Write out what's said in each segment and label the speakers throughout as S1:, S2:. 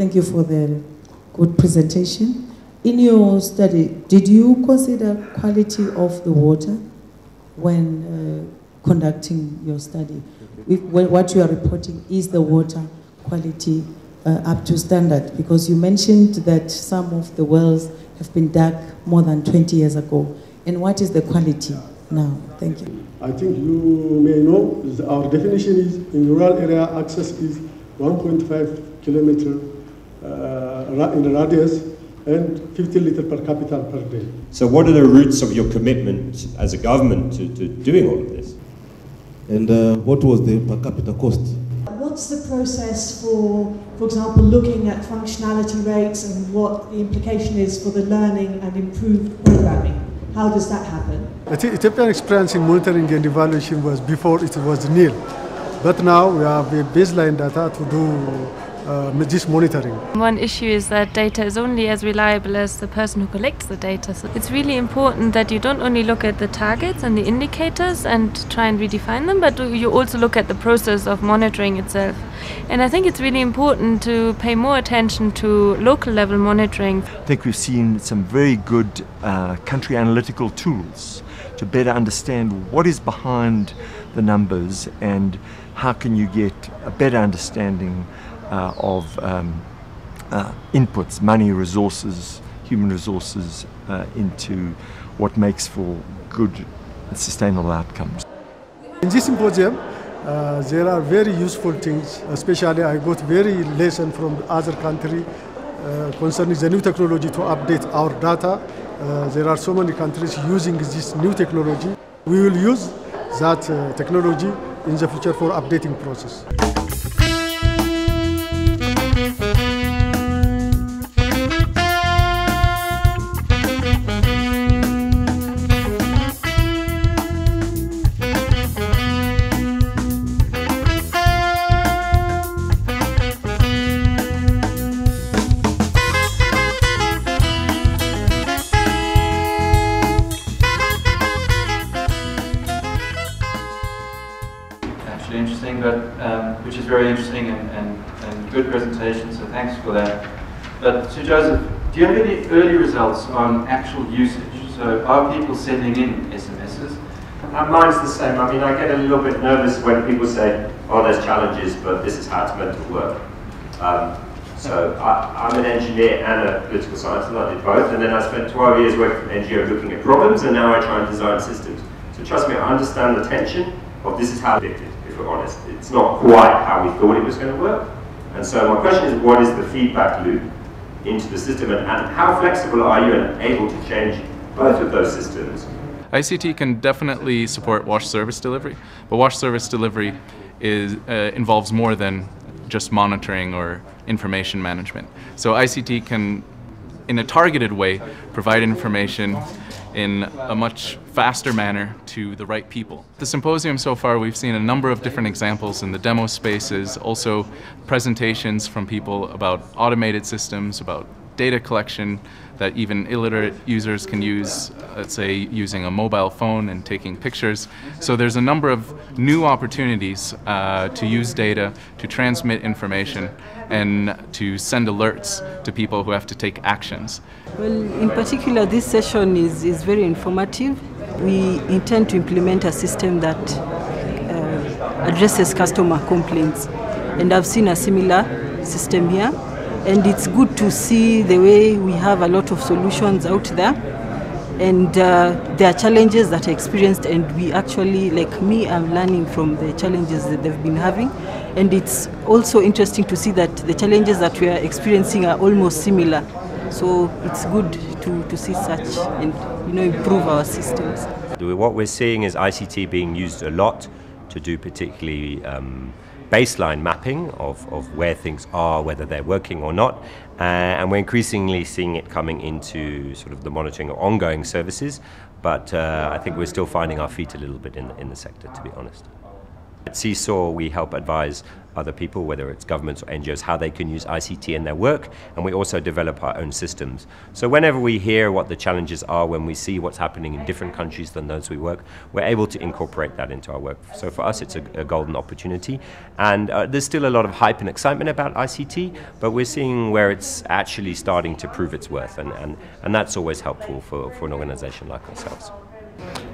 S1: Thank you for the good presentation. In your study, did you consider quality of the water when conducting your study? What you are reporting, is the water quality up to standard? Because you mentioned that some of the wells have been dug more than 20 years ago. And what is the quality now? Thank you.
S2: I think you may know our definition is in rural area access is 1.5 kilometer in the radius and 50 liters per capita per day.
S3: So what are the roots of your commitment as a government to doing all of this?
S4: And what was the per capita cost?
S5: What's the process for example, looking at functionality rates and what the implication is for the learning and improved programming? How does that happen?
S2: I think Ethiopian experience in monitoring and evaluation was before it was nil. But now we have a baseline data to do this monitoring.
S6: One issue is that data is only as reliable as the person who collects the data. So it's really important that you don't only look at the targets and the indicators and try and redefine them, but you also look at the process of monitoring itself. And I think it's really important to pay more attention to local level monitoring.
S7: I think we've seen some very good country analytical tools to better understand what is behind the numbers and how can you get a better understanding of inputs, money, resources, human resources into what makes for good and sustainable outcomes.
S2: In this symposium, there are very useful things, especially I got very lesson from other country concerning the new technology to update our data. There are so many countries using this new technology. We will use that technology in the future for updating process.
S8: Interesting, but which is very interesting and good presentation, so thanks for that. But to Joseph, do you have any early results on actual usage? So are people sending in SMSs?
S3: Mine's the same. I mean, I get a little bit nervous when people say, oh, there's challenges, but this is how it's meant to work. So I'm an engineer and a political scientist, and I did both, and then I spent 12 years working for an NGO looking at problems, and now I try and design systems. So trust me, I understand the tension of this is how it is. Honest, it's not quite how we thought it was going to work. And so my question is, what is the feedback loop into the system, and how flexible are you and able to change both of those systems?
S9: ICT can definitely support WASH service delivery, but WASH service delivery involves more than just monitoring or information management. So ICT can, in a targeted way, provide information in a much faster manner to the right people. The symposium so far, we've seen a number of different examples in the demo spaces, also presentations from people about automated systems, about data collection that even illiterate users can use, let's say using a mobile phone and taking pictures. So there's a number of new opportunities to use data, to transmit information, and to send alerts to people who have to take actions.
S10: Well, in particular, this session is very informative. We intend to implement a system that addresses customer complaints. And I've seen a similar system here. And it's good to see the way we have a lot of solutions out there. And there are challenges that are experienced, and we actually, like me, I'm learning from the challenges that they've been having. And it's also interesting to see that the challenges that we are experiencing are almost similar. So it's good to see such and improve our systems.
S3: What we're seeing is ICT being used a lot to do particularly baseline mapping of where things are, whether they're working or not, and we're increasingly seeing it coming into sort of the monitoring of ongoing services, but I think we're still finding our feet a little bit in the sector, to be honest. At Seesaw, we help advise other people, whether it's governments or NGOs, how they can use ICT in their work, and we also develop our own systems. So whenever we hear what the challenges are, when we see what's happening in different countries than those we work, we're able to incorporate that into our work. So for us, it's a golden opportunity. And there's still a lot of hype and excitement about ICT, but we're seeing where it's actually starting to prove its worth, and that's always helpful for an organization like ourselves.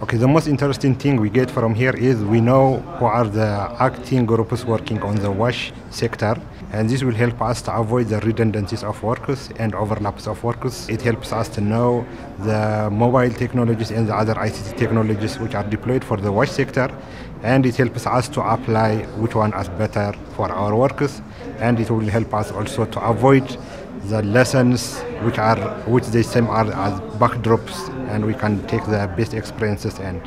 S11: Okay, the most interesting thing we get from here is we know who are the acting groups working on the WASH sector, and this will help us to avoid the redundancies of workers and overlaps of workers. It helps us to know the mobile technologies and the other ICT technologies which are deployed for the WASH sector, and it helps us to apply which one is better for our workers, and it will help us also to avoid the lessons which they seem are as backdrops, and we can take the best experiences and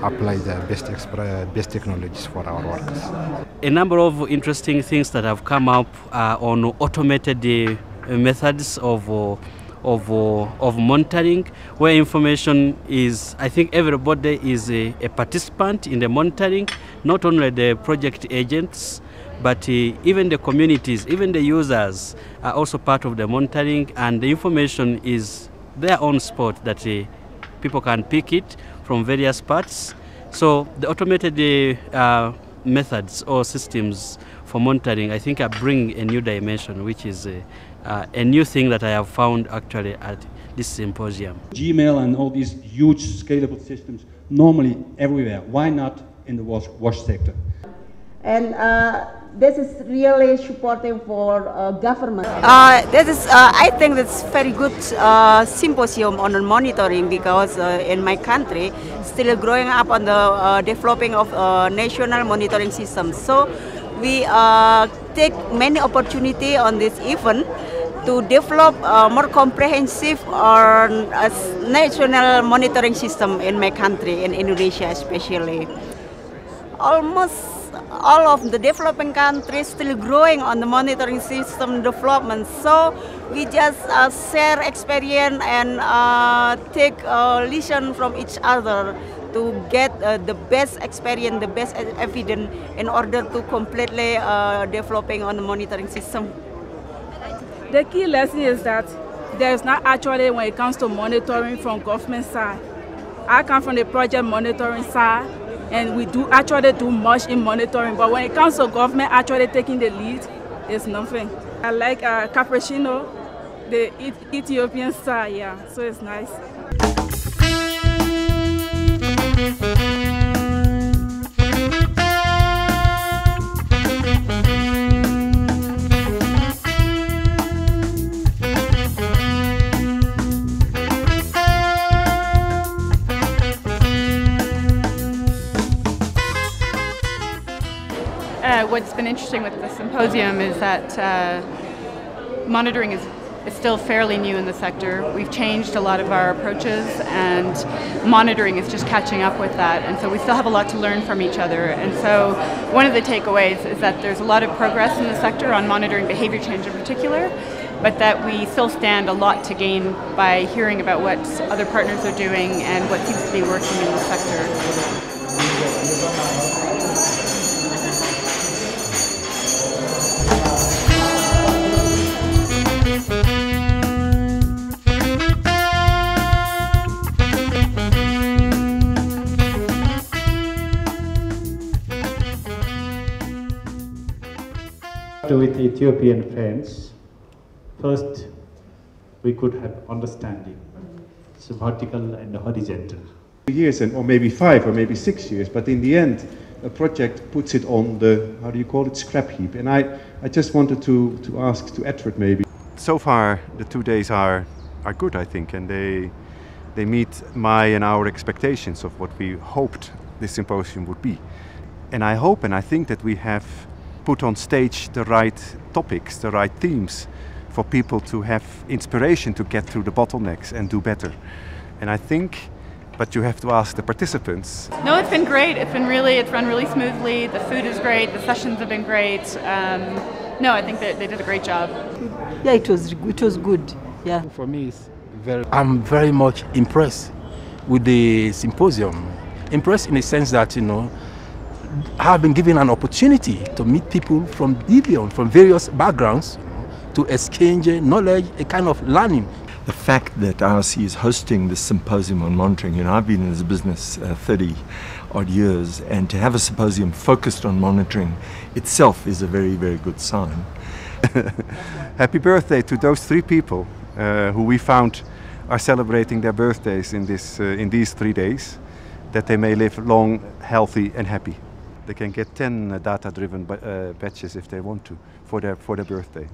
S11: apply the best technologies for our workers.
S12: A number of interesting things that have come up on automated methods of monitoring, where information is, I think everybody is a participant in the monitoring, not only the project agents, but even the communities, even the users are also part of the monitoring, and the information is there on spot that people can pick it from various parts. So the automated methods or systems for monitoring, I think, are bringing a new dimension, which is a new thing that I have found actually at this symposium.
S13: Gmail and all these huge scalable systems normally everywhere. Why not in the wash sector?
S14: And this is really supportive for government.
S15: I think that's very good symposium on monitoring, because in my country still growing up on the developing of national monitoring systems. So we take many opportunity on this event to develop more comprehensive national monitoring system in my country, in Indonesia especially. Almost all of the developing countries still growing on the monitoring system development. So we just share experience and take lesson from each other to get the best experience, the best evidence in order to completely developing on the monitoring system.
S16: The key lesson is that there is not actually, when it comes to monitoring from government side. I come from the project monitoring side, and we do actually do much in monitoring, but when it comes to government actually taking the lead, it's nothing. I like cappuccino, the Ethiopian style, yeah, so it's nice.
S17: What's been interesting with the symposium is that monitoring is still fairly new in the sector. We've changed a lot of our approaches, and monitoring is just catching up with that, and so we still have a lot to learn from each other. And so one of the takeaways is that there's a lot of progress in the sector on monitoring behavior change in particular, but that we still stand a lot to gain by hearing about what other partners are doing and what seems to be working in the sector.
S18: With Ethiopian friends, first we could have understanding. It's vertical and horizontal.
S19: Years, or maybe 5 or maybe 6 years, but in the end a project puts it on the, how do you call it, scrap heap. And I just wanted to ask to Edward maybe.
S7: So far the 2 days are good, I think, and they meet my and our expectations of what we hoped this symposium would be. And I hope and I think that we have put on stage the right topics, the right themes for people to have inspiration to get through the bottlenecks and do better. And I think, but you have to ask the participants.
S17: No, it's been great. It's run really smoothly. The food is great. The sessions have been great. No, I think they did a great job.
S10: Yeah, it was good. Yeah.
S20: For me, I'm very much impressed with the symposium. Impressed in the sense that, I have been given an opportunity to meet people from from various backgrounds, to exchange knowledge, a kind of learning.
S7: The fact that IRC is hosting this symposium on monitoring, I've been in this business 30 odd years, and to have a symposium focused on monitoring itself is a very, very good sign.
S19: Happy birthday to those 3 people who we found are celebrating their birthdays in these 3 days, that they may live long, healthy and happy. They can get 10 data-driven badges if they want to for their birthday.